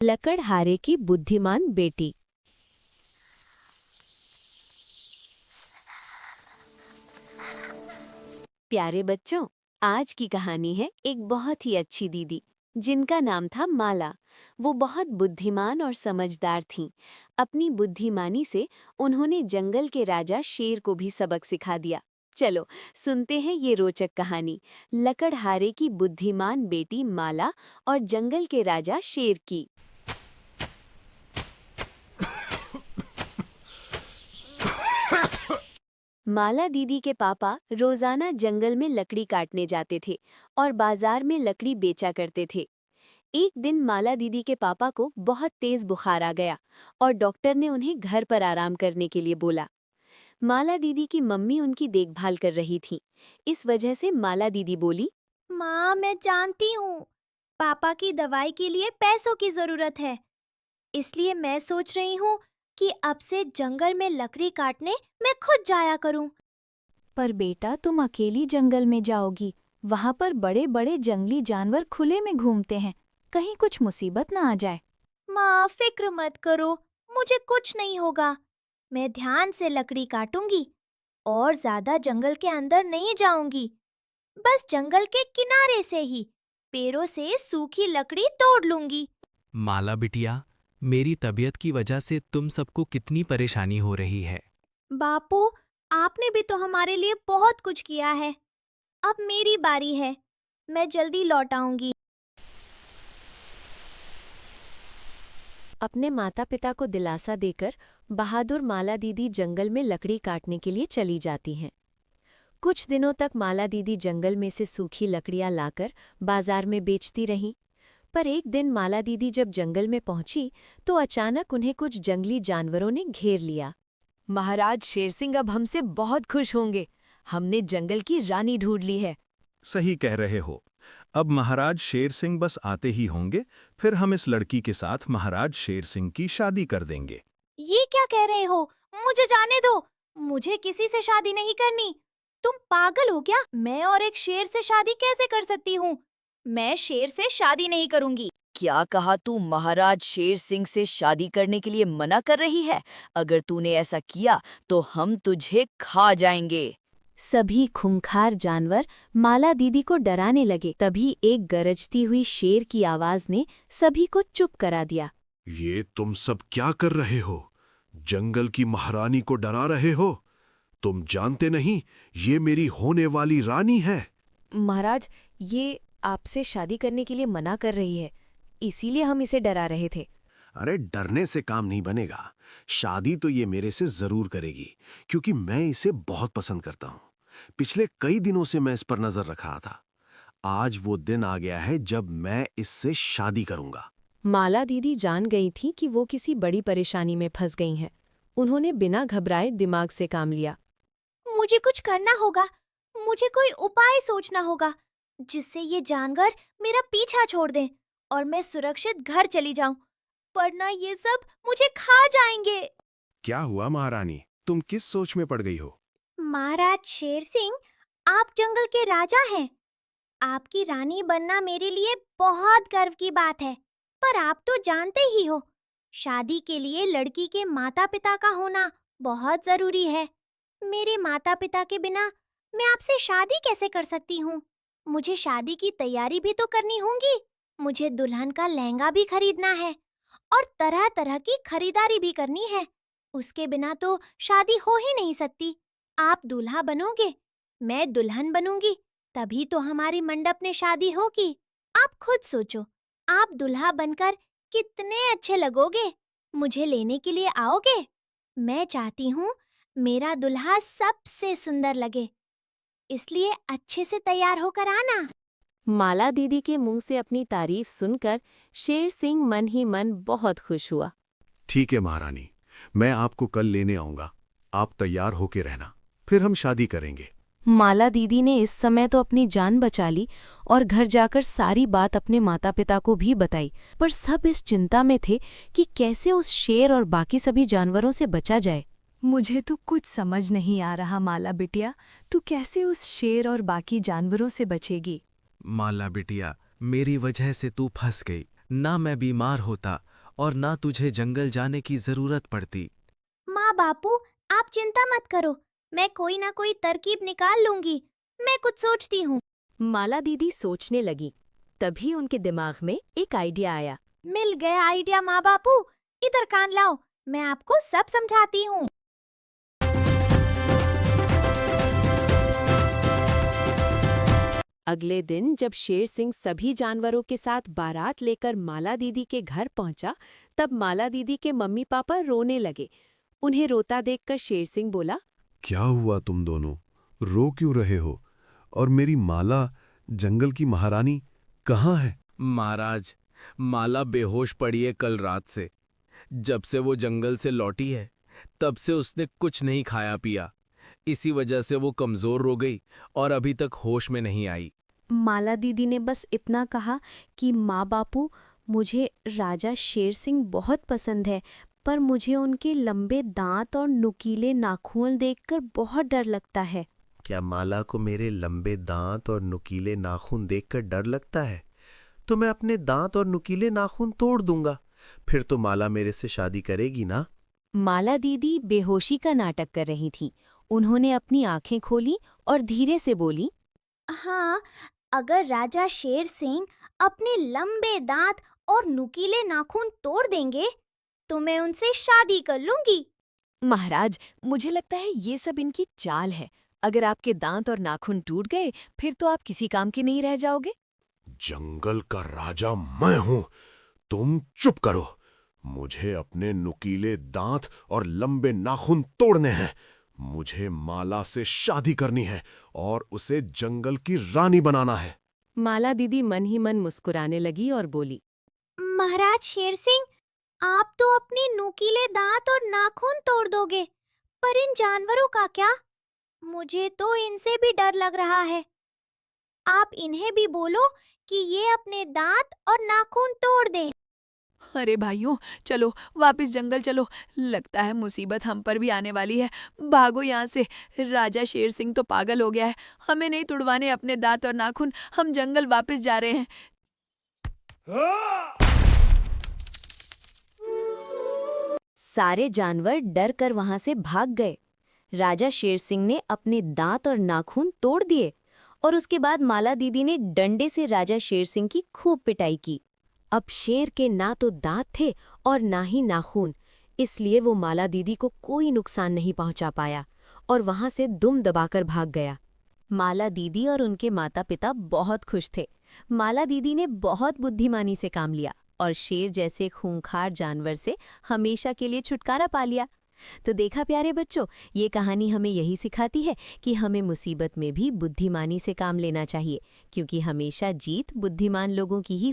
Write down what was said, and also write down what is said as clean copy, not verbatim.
लकड़हारे की बुद्धिमान बेटी। प्यारे बच्चों, आज की कहानी है एक बहुत ही अच्छी दीदी जिनका नाम था माला। वो बहुत बुद्धिमान और समझदार थीं। अपनी बुद्धिमानी से उन्होंने जंगल के राजा शेर को भी सबक सिखा दिया। चलो सुनते हैं ये रोचक कहानी, लकड़हारे की बुद्धिमान बेटी माला और जंगल के राजा शेर की। माला दीदी के पापा रोजाना जंगल में लकड़ी काटने जाते थे और बाजार में लकड़ी बेचा करते थे। एक दिन माला दीदी के पापा को बहुत तेज बुखार आ गया और डॉक्टर ने उन्हें घर पर आराम करने के लिए बोला। माला दीदी की मम्मी उनकी देखभाल कर रही थी। इस वजह से माला दीदी बोली, माँ, मैं जानती हूँ पापा की दवाई के लिए पैसों की जरूरत है, इसलिए मैं सोच रही हूँ कि अब से जंगल में लकड़ी काटने मैं खुद जाया करूँ। पर बेटा तुम अकेली जंगल में जाओगी, वहाँ पर बड़े बड़े जंगली जानवर खुले में घूमते हैं, कहीं कुछ मुसीबत ना आ जाए। माँ, फिक्र मत करो, मुझे कुछ नहीं होगा। मैं ध्यान से लकड़ी काटूंगी और ज्यादा जंगल के अंदर नहीं जाऊंगी। बस जंगल के किनारे से ही पेड़ों से सूखी लकड़ी तोड़ लूंगी। माला बिटिया, मेरी तबीयत की वजह से तुम सबको कितनी परेशानी हो रही है। बापू, आपने भी तो हमारे लिए बहुत कुछ किया है। अब मेरी बारी है, मैं जल्दी लौट आऊंगी। अपने माता पिता को दिलासा देकर बहादुर माला दीदी जंगल में लकड़ी काटने के लिए चली जाती हैं। कुछ दिनों तक माला दीदी जंगल में से सूखी लकड़ियां लाकर बाजार में बेचती रहीं। पर एक दिन माला दीदी जब जंगल में पहुंची तो अचानक उन्हें कुछ जंगली जानवरों ने घेर लिया। महाराज शेर सिंह अब हमसे बहुत खुश होंगे। हमने जंगल की रानी ढूंढ ली है। सही कह रहे हो। अब महाराज शेर सिंह बस आते ही होंगे, फिर हम इस लड़की के साथ महाराज शेर सिंह की शादी कर देंगे। ये क्या कह रहे हो? मुझे जाने दो, मुझे किसी से शादी नहीं करनी। तुम पागल हो क्या? मैं और एक शेर से शादी कैसे कर सकती हूँ? मैं शेर से शादी नहीं करूंगी। क्या कहा? तू महाराज शेर सिंह से शादी करने के लिए मना कर रही है? अगर तूने ऐसा किया तो हम तुझे खा जाएंगे। सभी खूंखार जानवर माला दीदी को डराने लगे। तभी एक गरजती हुई शेर की आवाज ने सभी को चुप करा दिया। ये तुम सब क्या कर रहे हो? जंगल की महारानी को डरा रहे हो? तुम जानते नहीं, ये मेरी होने वाली रानी है। महाराज, ये आपसे शादी करने के लिए मना कर रही है, इसीलिए हम इसे डरा रहे थे। अरे डरने से काम नहीं बनेगा। शादी तो ये मेरे से जरूर करेगी, क्योंकि मैं इसे बहुत पसंद करता हूँ। पिछले कई दिनों से मैं इस पर नजर रखा था। आज वो दिन आ गया है जब मैं इससे शादी करूंगा। माला दीदी जान गई थी कि वो किसी बड़ी परेशानी में फंस गई हैं। उन्होंने बिना घबराए दिमाग से काम लिया। मुझे कुछ करना होगा, मुझे कोई उपाय सोचना होगा जिससे ये जानवर मेरा पीछा छोड़ दें और मैं सुरक्षित घर चली जाऊं, वरना ये सब मुझे खा जाएंगे। क्या हुआ महारानी, तुम किस सोच में पड़ गई हो? महाराज शेर सिंह, आप जंगल के राजा हैं। आपकी रानी बनना मेरे लिए बहुत गर्व की बात है। पर आप तो जानते ही हो, शादी के लिए लड़की के माता पिता का होना बहुत जरूरी है। मेरे माता पिता के बिना मैं आपसे शादी कैसे कर सकती हूँ? मुझे शादी की तैयारी भी तो करनी होगी। मुझे दुल्हन का लहंगा भी खरीदना है और तरह तरह की खरीदारी भी करनी है। उसके बिना तो शादी हो ही नहीं सकती। आप दूल्हा बनोगे, मैं दुल्हन बनूंगी, तभी तो हमारी मंडप में शादी होगी। आप खुद सोचो, आप दुल्हा बनकर कितने अच्छे लगोगे। मुझे लेने के लिए आओगे? मैं चाहती हूँ मेरा दुल्हा सबसे सुंदर लगे, इसलिए अच्छे से तैयार होकर आना। माला दीदी के मुंह से अपनी तारीफ सुनकर शेर सिंह मन ही मन बहुत खुश हुआ। ठीक है महारानी, मैं आपको कल लेने आऊंगा। आप तैयार होके रहना, फिर हम शादी करेंगे। माला दीदी ने इस समय तो अपनी जान बचा ली और घर जाकर सारी बात अपने माता पिता को भी बताई। पर सब इस चिंता में थे कि कैसे उस शेर और बाकी सभी जानवरों से बचा जाए। मुझे तो कुछ समझ नहीं आ रहा माला बिटिया, तू कैसे उस शेर और बाकी जानवरों से बचेगी? माला बिटिया, मेरी वजह से तू फंस गई। ना मैं बीमार होता और ना तुझे जंगल जाने की जरूरत पड़ती। माँ बापू, आप चिंता मत करो, मैं कोई ना कोई तरकीब निकाल लूंगी। मैं कुछ सोचती हूँ। माला दीदी सोचने लगी। तभी उनके दिमाग में एक आइडिया आया। मिल गया आइडिया माँ बापू, इधर कान लाओ, मैं आपको सब समझाती हूँ। अगले दिन जब शेर सिंह सभी जानवरों के साथ बारात लेकर माला दीदी के घर पहुंचा, तब माला दीदी के मम्मी पापा रोने लगे। उन्हें रोता देखकर शेर सिंह बोला, क्या हुआ तुम दोनों? रो क्यों रहे हो? और मेरी माला, जंगल की महारानी, कहाँ है? महाराज, माला बेहोश पड़ी है कल रात से। जब से वो जंगल से लौटी है, तब से उसने कुछ नहीं खाया पिया। इसी वजह से वो कमजोर हो गई और अभी तक होश में नहीं आई। माला दीदी ने बस इतना कहा कि माँ बापू, मुझे राजा शेर सिंह बहुत पसंद है, पर मुझे उनके लंबे दांत और नुकीले नाखून देखकर बहुत डर लगता है। क्या माला को मेरे लंबे दांत और नुकीले नाखून देखकर डर लगता है? तो मैं अपने दांत और नुकीले नाखून तोड़ दूंगा, फिर तो माला मेरे से शादी करेगी ना? माला दीदी बेहोशी का नाटक कर रही थी। उन्होंने अपनी आंखें खोली और धीरे से बोली, हाँ, अगर राजा शेर सिंह अपने लंबे दांत और नुकीले नाखून तोड़ देंगे तो मैं उनसे शादी कर लूंगी। महाराज, मुझे लगता है ये सब इनकी चाल है। अगर आपके दांत और नाखून टूट गए, फिर तो आप किसी काम के नहीं रह जाओगे। जंगल का राजा मैं हूं, तुम चुप करो। मुझे अपने नुकीले दांत और लंबे नाखून तोड़ने हैं। मुझे माला से शादी करनी है और उसे जंगल की रानी बनाना है। माला दीदी मन ही मन मुस्कुराने लगी और बोली, महाराज शेर सिंह, आप तो अपने नुकीले दांत और नाखून तोड़ दोगे, पर इन जानवरों का क्या? मुझे तो इनसे भी डर लग रहा है। आप इन्हें भी बोलो कि ये अपने दांत और नाखून तोड़ दें। अरे भाइयों, चलो वापस जंगल चलो। लगता है मुसीबत हम पर भी आने वाली है। भागो यहाँ से। राजा शेर सिंह तो पागल हो गया है। हमें नहीं तुड़वाने अपने दांत और नाखून। हम जंगल वापस जा रहे हैं। सारे जानवर डर कर वहां से भाग गए। राजा शेर सिंह ने अपने दांत और नाखून तोड़ दिए और उसके बाद माला दीदी ने डंडे से राजा शेर सिंह की खूब पिटाई की। अब शेर के ना तो दांत थे और ना ही नाखून, इसलिए वो माला दीदी को कोई नुकसान नहीं पहुंचा पाया और वहां से दुम दबाकर भाग गया। माला दीदी और उनके माता पिता बहुत खुश थे। माला दीदी ने बहुत बुद्धिमानी से काम लिया और शेर जैसे खूंखार जानवर से हमेशा के लिए छुटकारा पा लिया। तो देखा प्यारे बच्चों, ये कहानी हमें यही सिखाती है कि हमें मुसीबत में भी बुद्धिमानी से काम लेना चाहिए, क्योंकि हमेशा जीत बुद्धिमान लोगों की ही